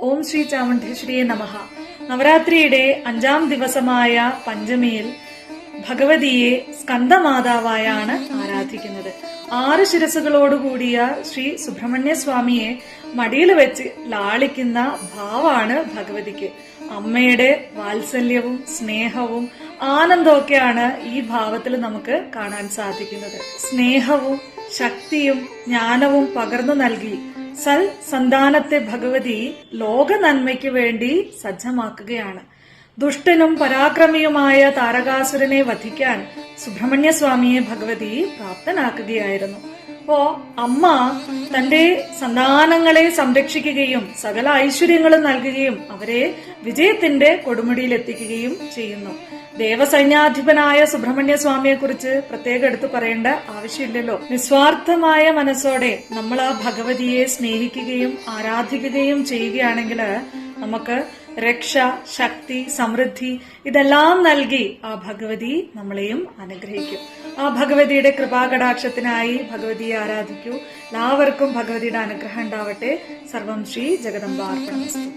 ഓം ശ്രീ ചാമുണ്ഡേശ്വരിയെ നമഃ. നവരാത്രിയുടെ 5-ാം ദിവസമായ പഞ്ചമിയിൽ ഭഗവതിയെ സ്കന്ദമാതാവായാണ് ആരാധിക്കുന്നത്. 6 ശിരസുകളോടുകൂടിയ ശ്രീ സുബ്രഹ്മണ്യ സ്വാമിയെ മടിയിൽ വെച്ച് ലാളിക്കുന്ന ഭാവാണ് ഭഗവതിക്ക്. അമ്മയുടെ വാത്സല്യവും സ്നേഹവും ആനന്ദമൊക്കെയാണ് ഈ ഭാവത്തിൽ നമുക്ക് കാണാൻ സാധിക്കുന്നത്. സ്നേഹവും ശക്തിയും ജ്ഞാനവും പകർന്നു നൽകി സൽ സന്താനത്തെ ഭഗവതി ലോക നന്മയ്ക്ക് വേണ്ടി സജ്ജമാക്കുകയാണ്. ദുഷ്ടനും പരാക്രമിയുമായ താരകാസുരനെ വധിക്കാൻ സുബ്രഹ്മണ്യ സ്വാമിയെ ഭഗവതി പ്രാപ്തനാക്കുകയായിരുന്നു. അപ്പോ അമ്മ തന്റെ സന്താനങ്ങളെ സംരക്ഷിക്കുകയും സകല ഐശ്വര്യങ്ങളും നൽകുകയും അവരെ വിജയത്തിന്റെ കൊടുമുടിയിലെത്തിക്കുകയും ചെയ്യുന്നു. ദേവസൈന്യാധിപനായ സുബ്രഹ്മണ്യ സ്വാമിയെ കുറിച്ച് പ്രത്യേകം എടുത്തു പറയേണ്ട ആവശ്യമില്ലല്ലോ. നിസ്വാർത്ഥമായ മനസ്സോടെ നമ്മൾ ആ ഭഗവതിയെ സ്നേഹിക്കുകയും ആരാധിക്കുകയും ചെയ്യുകയാണെങ്കിൽ നമുക്ക് രക്ഷ, ശക്തി, സമൃദ്ധി ഇതെല്ലാം നൽകി ആ ഭഗവതി നമ്മളെയും അനുഗ്രഹിക്കും. ആ ഭഗവതിയുടെ കൃപാകടാക്ഷത്തിനായി ഭഗവതിയെ ആരാധിക്കൂ. എല്ലാവർക്കും ഭഗവതിയുടെ അനുഗ്രഹം ഉണ്ടാവട്ടെ. സർവം ശ്രീ ജഗദംബാർപ്പണമസ്തു.